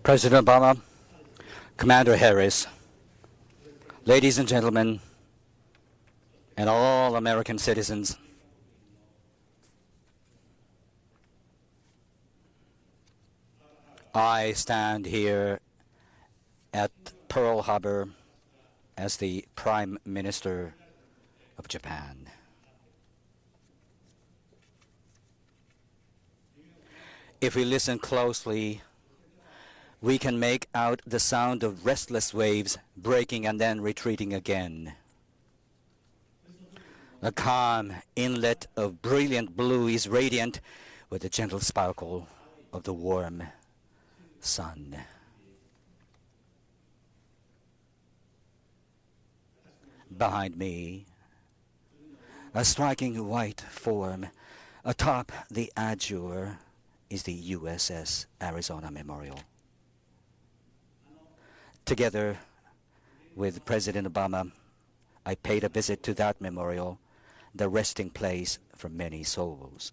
President Obama, Commander Harris, ladies and gentlemen, and all American citizens, I stand here at Pearl Harbor as the Prime Minister of Japan. If we listen closely, we can make out the sound of restless waves breaking and then retreating again. A calm inlet of brilliant blue is radiant with the gentle sparkle of the warm sun. Behind me, a striking white form atop the azure is the USS Arizona Memorial. Together with President Obama, I paid a visit to that memorial, the resting place for many souls.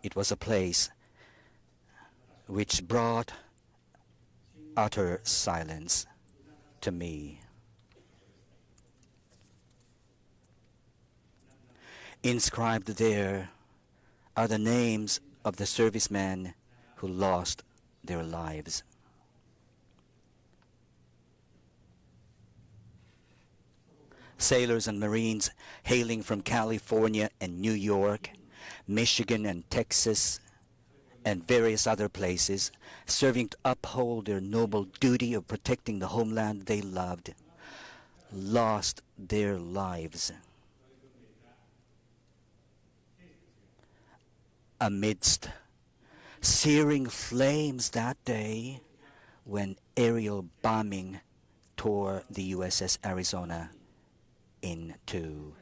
It was a place which brought utter silence to me. Inscribed there are the names of the servicemen who lost their lives. Sailors and Marines hailing from California and New York, Michigan and Texas, and various other places, serving to uphold their noble duty of protecting the homeland they loved, lost their lives. Amidst searing flames that day when aerial bombing tore the USS Arizona in two.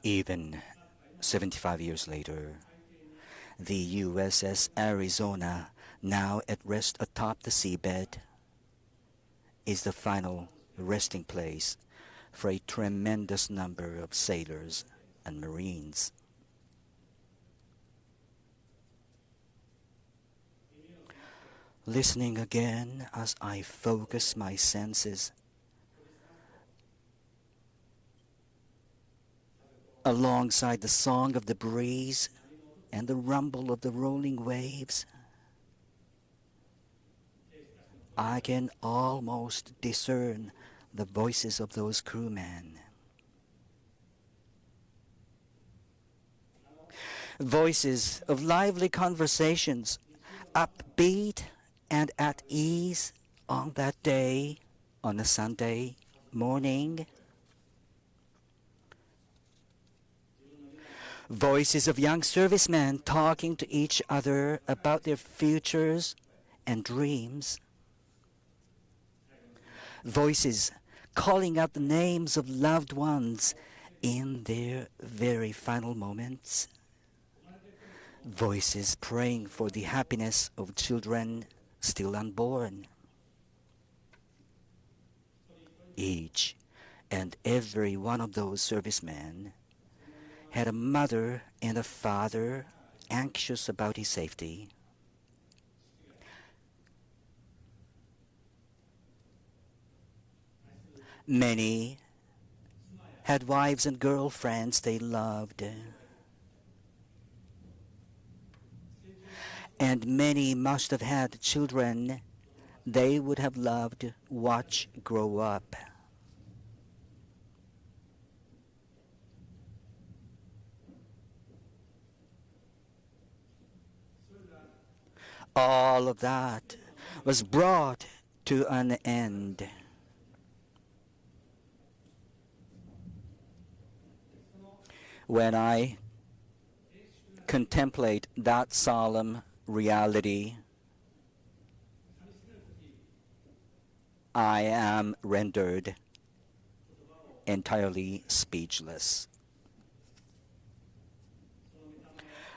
Even 75 years later, the USS Arizona, now at rest atop the seabed, is the final resting place for a tremendous number of sailors and Marines. Listening again as I focus my senses alongside the song of the breeze and the rumble of the rolling waves, I can almost discern the voices of those crewmen. Voices of lively conversations, upbeat and at ease on that day, on a Sunday morning. Voices of young servicemen talking to each other about their futures and dreams. Voices calling out the names of loved ones in their very final moments. Voices praying for the happiness of children still unborn. Each and every one of those servicemen had a mother and a father anxious about his safety. Many had wives and girlfriends they loved. And many must have had children they would have loved to watch grow up. All of that was brought to an end. When I contemplate that solemn reality, I am rendered entirely speechless.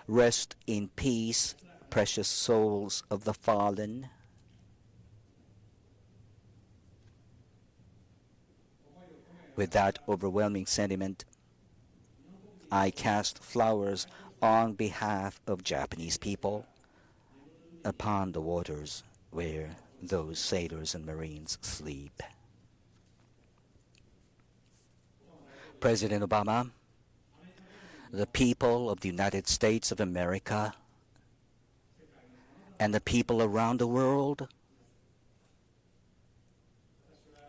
Rest in peace, precious souls of the fallen. With that overwhelming sentiment, I cast flowers on behalf of Japanese people upon the waters where those sailors and Marines sleep. President Obama, the people of the United States of America, and the people around the world,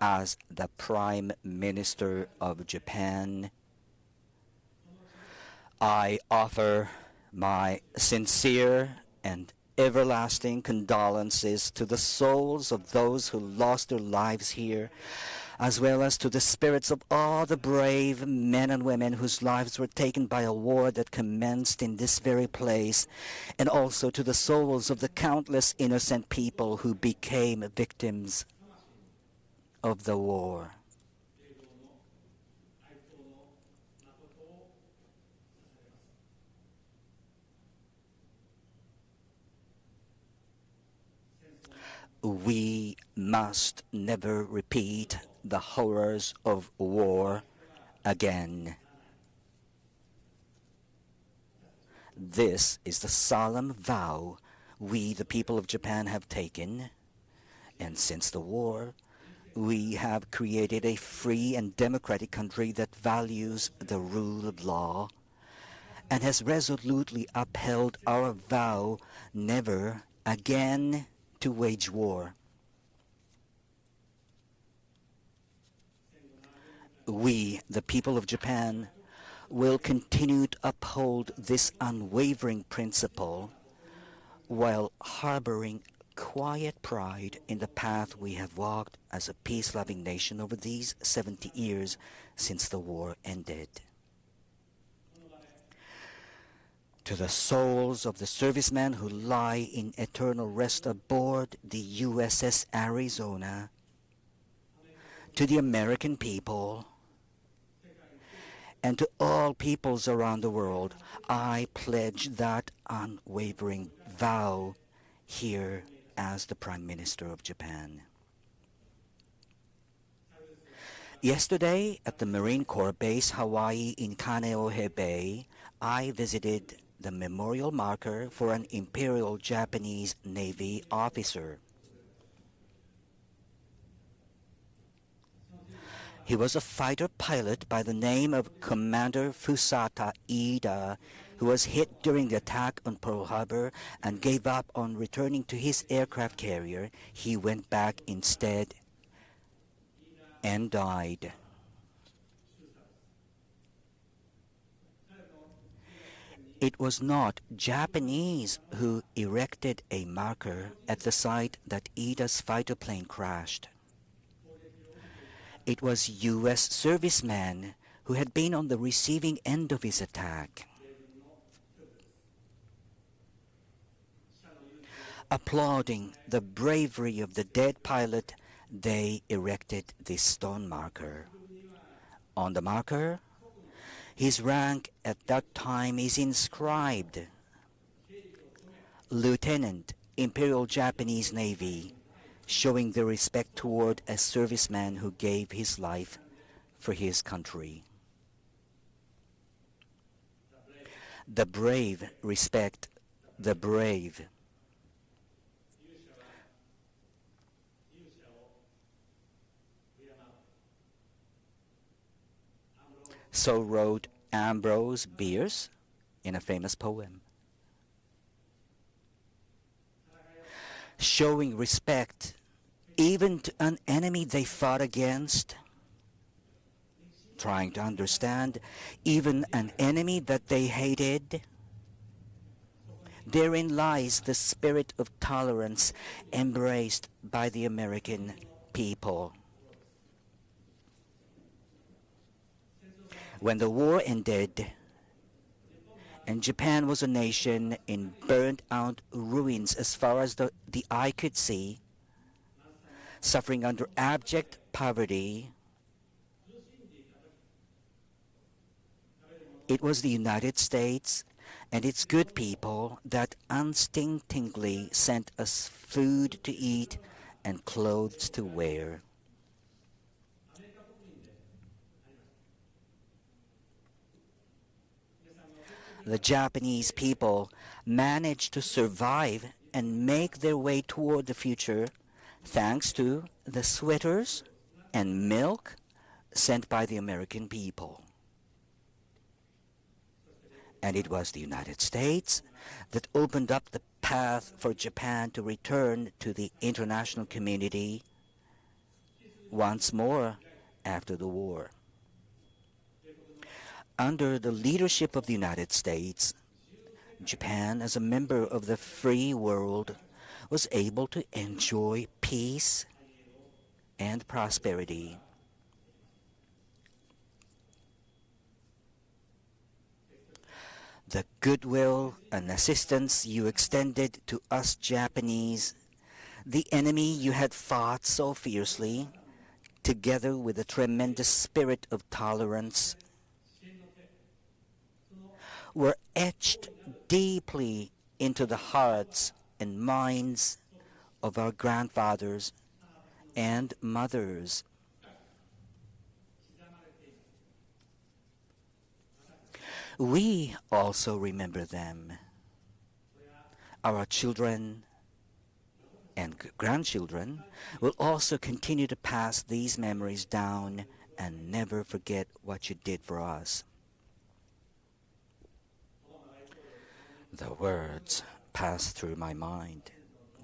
as the Prime Minister of Japan, I offer my sincere and everlasting condolences to the souls of those who lost their lives here, as well as to the spirits of all the brave men and women whose lives were taken by a war that commenced in this very place, and also to the souls of the countless innocent people who became victims of the war. We must never repeat the horrors of war again. This is the solemn vow we, the people of Japan, have taken, and since the war, we have created a free and democratic country that values the rule of law and has resolutely upheld our vow never again to wage war. We, the people of Japan, will continue to uphold this unwavering principle while harboring quiet pride in the path we have walked as a peace-loving nation over these 70 years since the war ended. To the souls of the servicemen who lie in eternal rest aboard the USS Arizona, to the American people, and to all peoples around the world, I pledge that unwavering vow here as the Prime Minister of Japan. Yesterday, at the Marine Corps Base Hawaii in Kaneohe Bay, I visited the memorial marker for an Imperial Japanese Navy officer. He was a fighter pilot by the name of Commander Fusata Ida, who was hit during the attack on Pearl Harbor and gave up on returning to his aircraft carrier. He went back instead and died. It was not Japanese who erected a marker at the site that Ida's fighter plane crashed. It was U.S. servicemen who had been on the receiving end of his attack. Applauding the bravery of the dead pilot, they erected this stone marker. On the marker, his rank at that time is inscribed Lieutenant, Imperial Japanese Navy, showing the respect toward a serviceman who gave his life for his country. The brave respect the brave. So wrote Ambrose Bierce in a famous poem. Showing respect even to an enemy they fought against, trying to understand even an enemy that they hated. Therein lies the spirit of tolerance embraced by the American people. When the war ended and Japan was a nation in burnt-out ruins as far as the eye could see, suffering under abject poverty, it was the United States and its good people that unstintingly sent us food to eat and clothes to wear. the Japanese people managed to survive and make their way toward the future thanks to the sweaters and milk sent by the American people. And it was the United States that opened up the path for Japan to return to the international community once more after the war. Under the leadership of the United States, Japan, as a member of the free world, was able to enjoy peace and prosperity. The goodwill and assistance you extended to us Japanese, the enemy you had fought so fiercely, together with a tremendous spirit of tolerance, were etched deeply into the hearts and minds of our grandfathers and mothers. We also remember them. Our children and grandchildren will also continue to pass these memories down and never forget what you did for us. The words passed through my mind.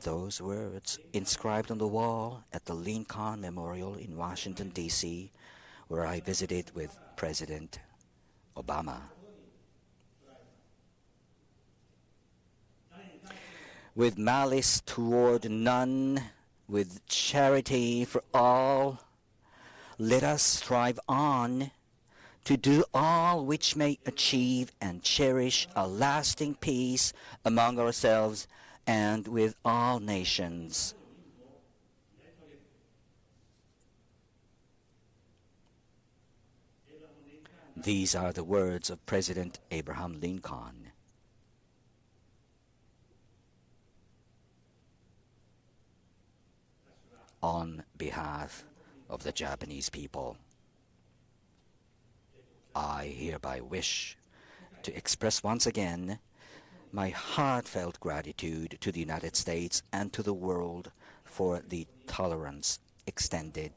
Those words inscribed on the wall at the Lincoln Memorial in Washington, D.C., where I visited with President Obama. With malice toward none, with charity for all, let us strive on to do all which may achieve and cherish a lasting peace among ourselves and with all nations. These are the words of President Abraham Lincoln. On behalf of the Japanese people, I hereby wish to express once again my heartfelt gratitude to the United States and to the world for the tolerance extended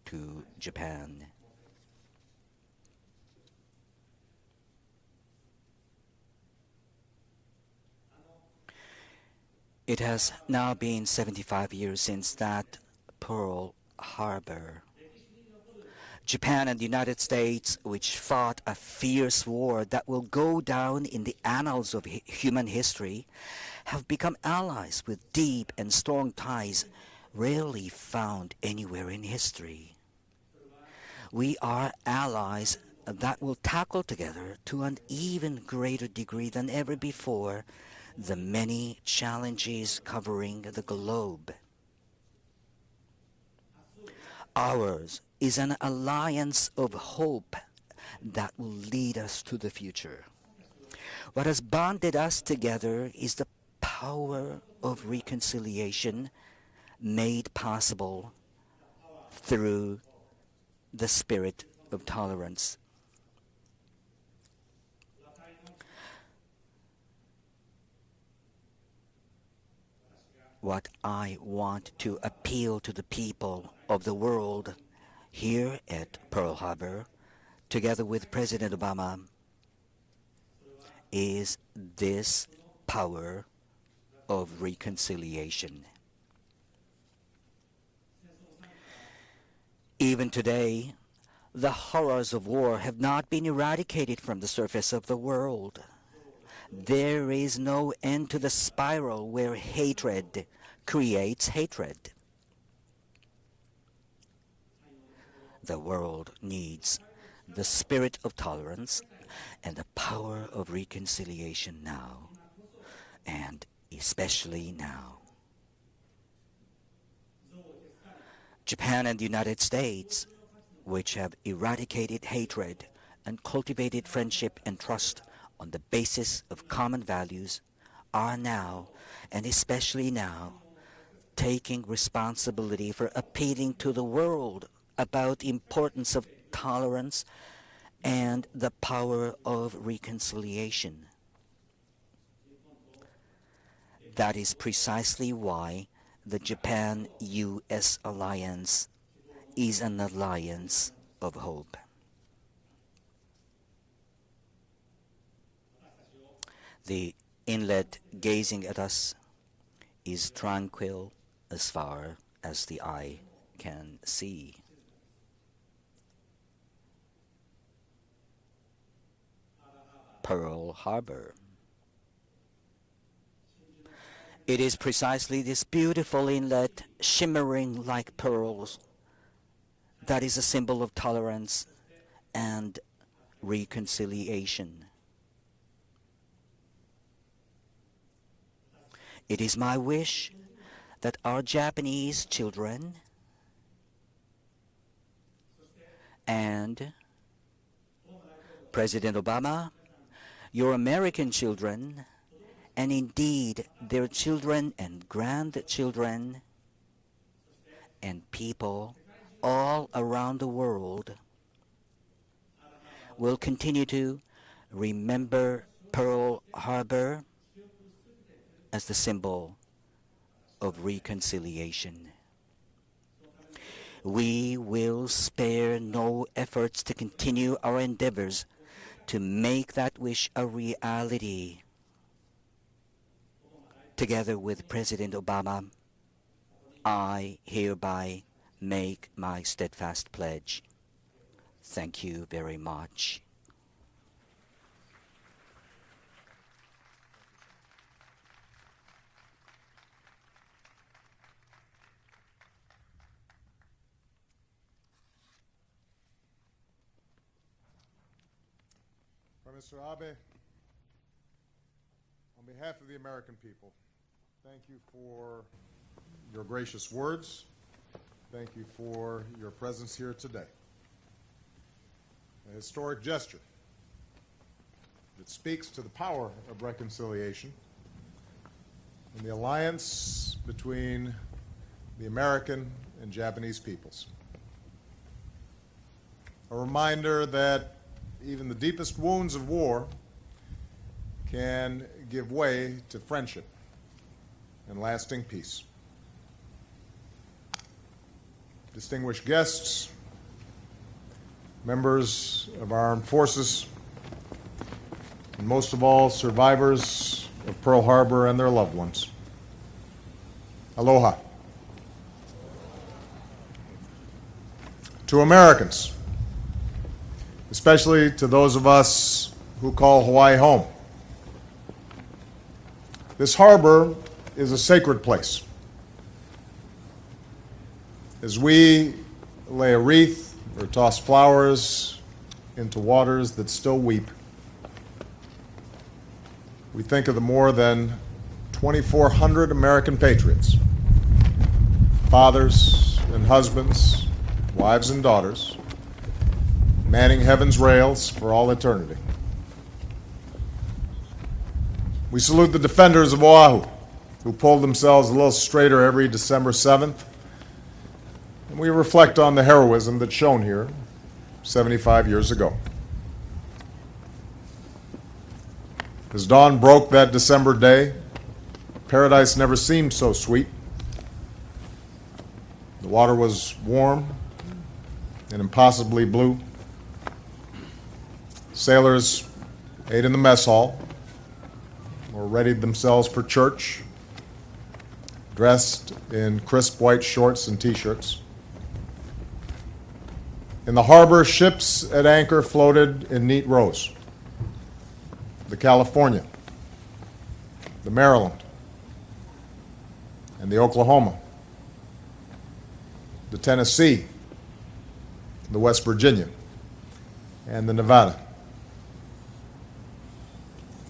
to Japan. It has now been 75 years since that Pearl Harbor. Japan and the United States, which fought a fierce war that will go down in the annals of human history, have become allies with deep and strong ties rarely found anywhere in history. We are allies that will tackle together to an even greater degree than ever before the many challenges covering the globe. Ours is an alliance of hope that will lead us to the future. What has bonded us together is the power of reconciliation made possible through the spirit of tolerance. What I want to appeal to the people of the world here at Pearl Harbor, together with President Obama, is this power of reconciliation. Even today, the horrors of war have not been eradicated from the surface of the world. There is no end to the spiral where hatred creates hatred. The world needs the spirit of tolerance and the power of reconciliation now, and especially now. Japan and the United States, which have eradicated hatred and cultivated friendship and trust on the basis of common values, are now, and especially now, taking responsibility for appealing to the world about the importance of tolerance and the power of reconciliation. That is precisely why the Japan-US alliance is an alliance of hope. The inlet gazing at us is tranquil as far as the eye can see. Pearl Harbor. It is precisely this beautiful inlet, shimmering like pearls, that is a symbol of tolerance and reconciliation. It is my wish that our Japanese children and President Obama, your American children, and indeed their children and grandchildren and people all around the world will continue to remember Pearl Harbor as the symbol of reconciliation. We will spare no efforts to continue our endeavors to make that wish a reality. Together with President Obama, I hereby make my steadfast pledge. Thank you very much. Prime Minister Abe, on behalf of the American people, thank you for your gracious words. Thank you for your presence here today. A historic gesture that speaks to the power of reconciliation and the alliance between the American and Japanese peoples. A reminder that even the deepest wounds of war can give way to friendship and lasting peace. Distinguished guests, members of our armed forces, and most of all, survivors of Pearl Harbor and their loved ones. Aloha. To Americans, especially to those of us who call Hawaii home, this harbor is a sacred place. As we lay a wreath or toss flowers into waters that still weep, we think of the more than 2,400 American patriots, fathers and husbands, wives and daughters, manning heaven's rails for all eternity. We salute the defenders of Oahu, who pulled themselves a little straighter every December 7th, and we reflect on the heroism that's shown here 75 years ago. As dawn broke that December day, paradise never seemed so sweet. The water was warm and impossibly blue. Sailors ate in the mess hall or readied themselves for church, dressed in crisp white shorts and t-shirts. In the harbor, ships at anchor floated in neat rows. The California, the Maryland, and the Oklahoma, the Tennessee, the West Virginia, and the Nevada.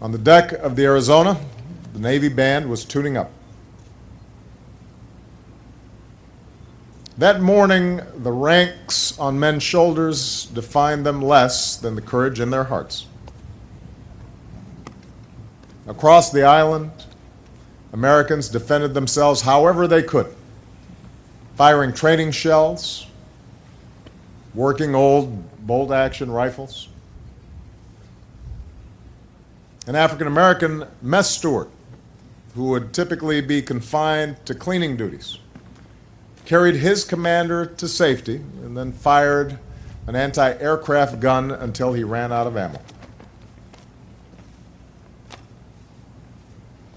On the deck of the Arizona, the Navy band was tuning up. That morning, the ranks on men's shoulders defined them less than the courage in their hearts. Across the island, Americans defended themselves however they could, firing training shells, working old bolt-action rifles, An African-American mess steward who would typically be confined to cleaning duties carried his commander to safety and then fired an anti-aircraft gun until he ran out of ammo.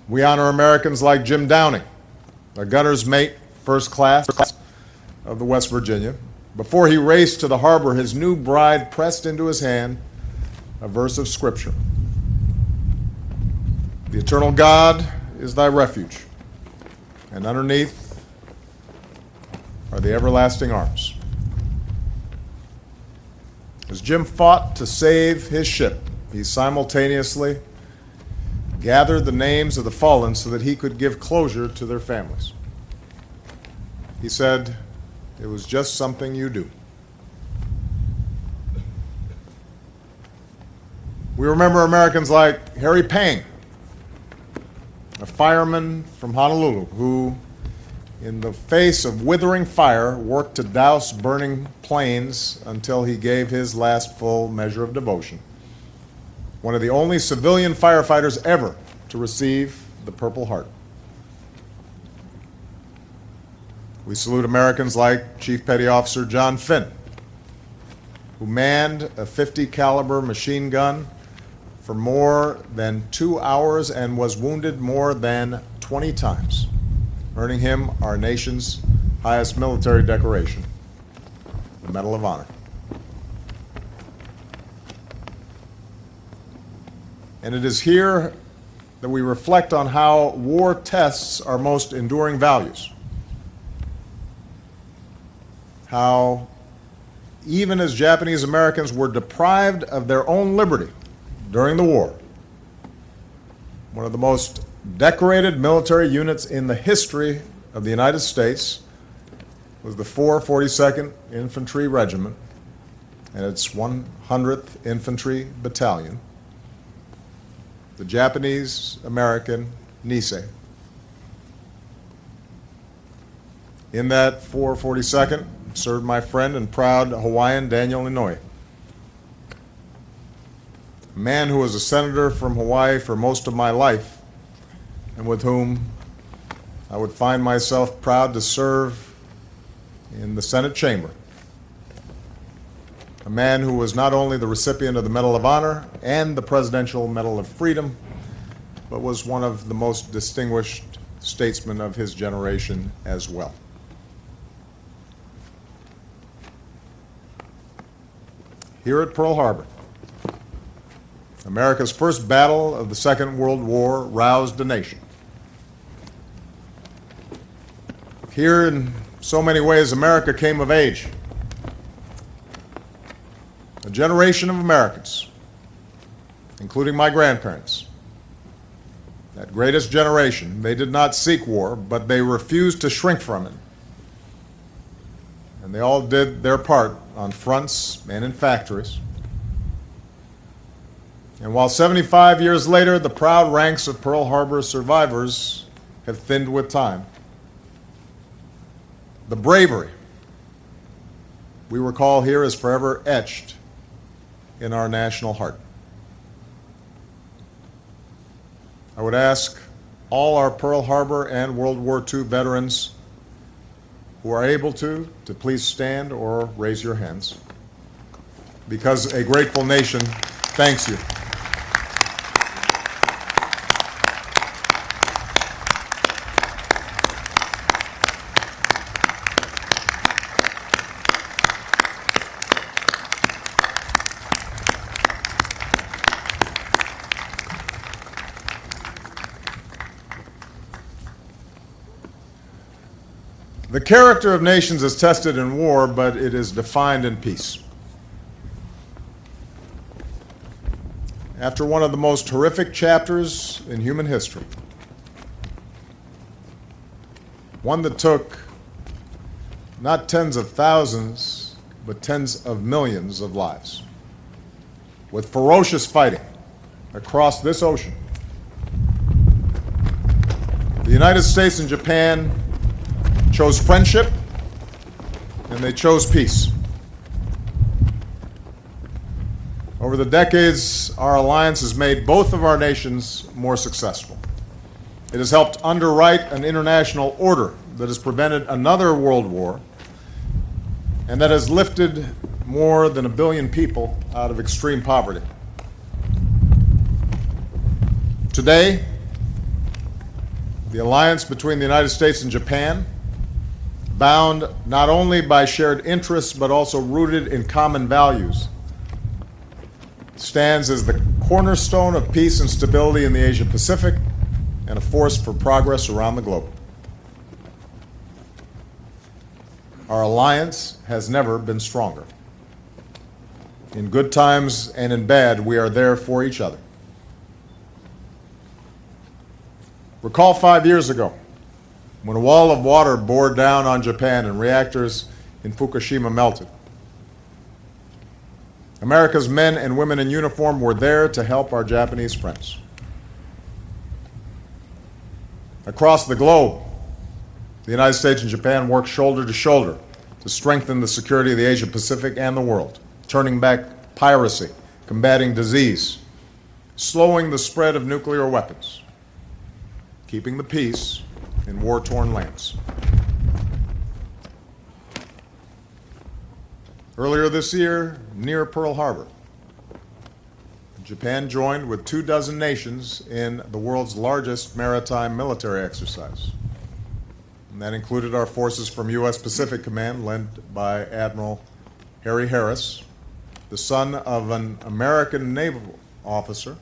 We honor Americans like Jim Downing, a gunner's mate, first class of the West Virginia. Before he raced to the harbor, his new bride pressed into his hand a verse of Scripture. The eternal God is thy refuge, and underneath are the everlasting arms. As Jim fought to save his ship, he simultaneously gathered the names of the fallen so that he could give closure to their families. He said, "It was just something you do." We remember Americans like Harry Pang, a fireman from Honolulu who, in the face of withering fire, worked to douse burning planes until he gave his last full measure of devotion. One of the only civilian firefighters ever to receive the Purple Heart. We salute Americans like Chief Petty Officer John Finn, who manned a .50 caliber machine gun for more than 2 hours and was wounded more than 20 times, earning him our nation's highest military decoration, the Medal of Honor. And it is here that we reflect on how war tests our most enduring values. How even as Japanese Americans were deprived of their own liberty during the war, one of the most decorated military units in the history of the United States was the 442nd Infantry Regiment and its 100th Infantry Battalion, the Japanese-American Nisei. In that 442nd served my friend and proud Hawaiian Daniel Inouye, a man who was a senator from Hawaii for most of my life and with whom I would find myself proud to serve in the Senate chamber. A man who was not only the recipient of the Medal of Honor and the Presidential Medal of Freedom, but was one of the most distinguished statesmen of his generation as well. Here at Pearl Harbor, America's first battle of the Second World War roused a nation. Here, in so many ways, America came of age. A generation of Americans, including my grandparents, that greatest generation, they did not seek war, but they refused to shrink from it. And they all did their part on fronts and in factories. And while 75 years later, the proud ranks of Pearl Harbor survivors have thinned with time, the bravery we recall here is forever etched in our national heart. I would ask all our Pearl Harbor and World War II veterans who are able to please stand or raise your hands, because a grateful nation thanks you. The character of nations is tested in war, but it is defined in peace. After one of the most horrific chapters in human history, one that took not tens of thousands, but tens of millions of lives, with ferocious fighting across this ocean, the United States and Japan chose friendship, and they chose peace. Over the decades, our alliance has made both of our nations more successful. It has helped underwrite an international order that has prevented another world war and that has lifted more than 1 billion people out of extreme poverty. Today, the alliance between the United States and Japan, bound not only by shared interests but also rooted in common values, stands as the cornerstone of peace and stability in the Asia-Pacific and a force for progress around the globe. Our alliance has never been stronger. In good times and in bad, we are there for each other. Recall 5 years ago, when a wall of water bore down on Japan and reactors in Fukushima melted. America's men and women in uniform were there to help our Japanese friends. Across the globe, the United States and Japan worked shoulder to shoulder to strengthen the security of the Asia-Pacific and the world, turning back piracy, combating disease, slowing the spread of nuclear weapons, keeping the peace in war-torn lands. Earlier this year, near Pearl Harbor, Japan joined with 24 nations in the world's largest maritime military exercise. And that included our forces from U.S. Pacific Command, led by Admiral Harry Harris, the son of an American naval officer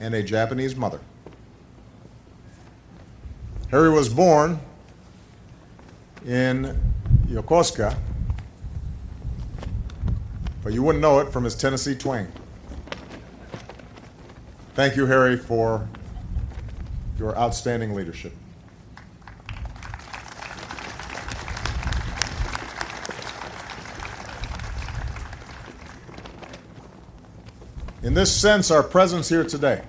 and a Japanese mother. Harry was born in Yokosuka, but you wouldn't know it from his Tennessee twang. Thank you, Harry, for your outstanding leadership. In this sense, our presence here today,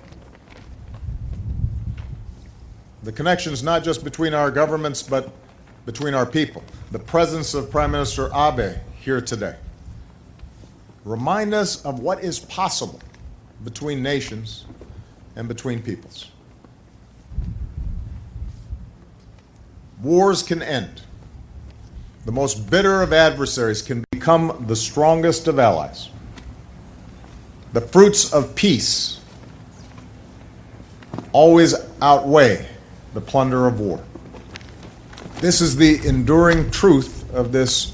the connections not just between our governments, but between our people, the presence of Prime Minister Abe here today, remind us of what is possible between nations and between peoples. Wars can end. The most bitter of adversaries can become the strongest of allies. The fruits of peace always outweigh the plunder of war. This is the enduring truth of this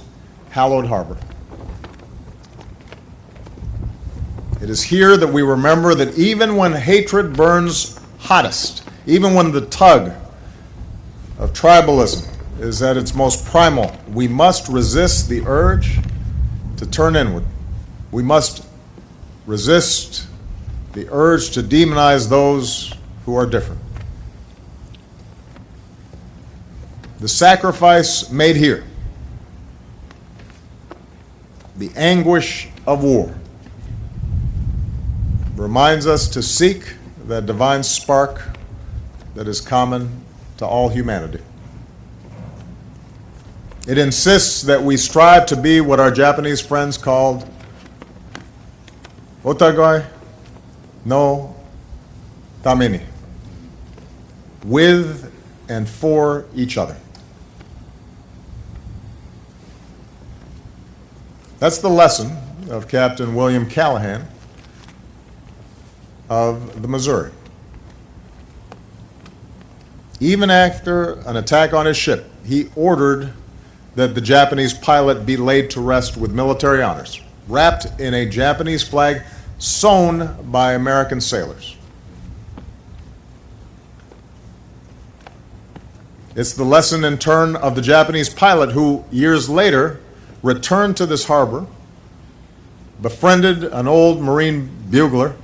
hallowed harbor. It is here that we remember that even when hatred burns hottest, even when the tug of tribalism is at its most primal, we must resist the urge to turn inward. We must resist the urge to demonize those who are different. The sacrifice made here, the anguish of war, reminds us to seek that divine spark that is common to all humanity. It insists that we strive to be what our Japanese friends called otagai no tameni, with and for each other. That's the lesson of Captain William Callahan of the Missouri. Even after an attack on his ship, he ordered that the Japanese pilot be laid to rest with military honors, wrapped in a Japanese flag sewn by American sailors. It's the lesson in turn of the Japanese pilot who, years later, returned to this harbor, befriended an old Marine bugler,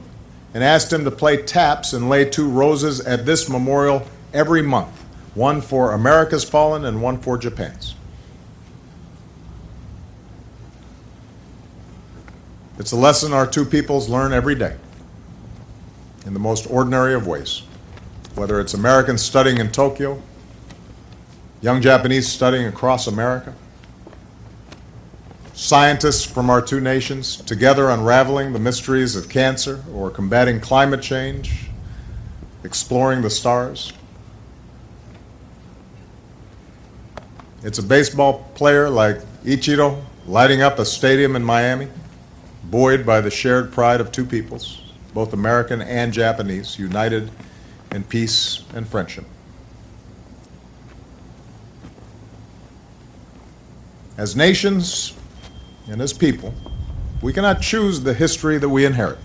and asked him to play taps and lay 2 roses at this memorial every month, one for America's fallen and one for Japan's. It's a lesson our two peoples learn every day in the most ordinary of ways, whether it's Americans studying in Tokyo, young Japanese studying across America, scientists from our two nations, together unraveling the mysteries of cancer or combating climate change, exploring the stars. It's a baseball player like Ichiro lighting up a stadium in Miami, buoyed by the shared pride of two peoples, both American and Japanese, united in peace and friendship. As nations and as people, we cannot choose the history that we inherit,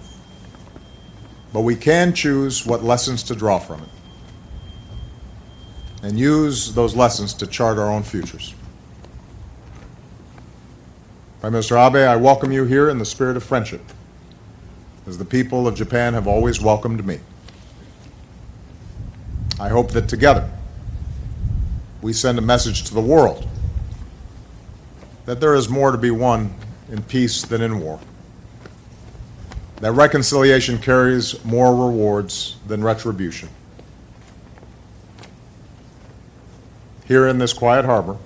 but we can choose what lessons to draw from it and use those lessons to chart our own futures. Prime Minister Abe, I welcome you here in the spirit of friendship, as the people of Japan have always welcomed me. I hope that together we send a message to the world that there is more to be won in peace than in war, that reconciliation carries more rewards than retribution. Here in this quiet harbor,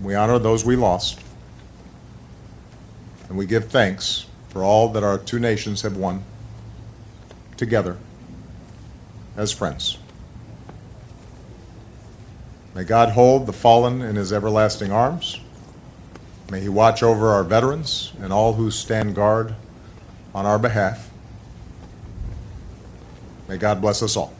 we honor those we lost, and we give thanks for all that our two nations have won together as friends. May God hold the fallen in his everlasting arms. May he watch over our veterans and all who stand guard on our behalf. May God bless us all.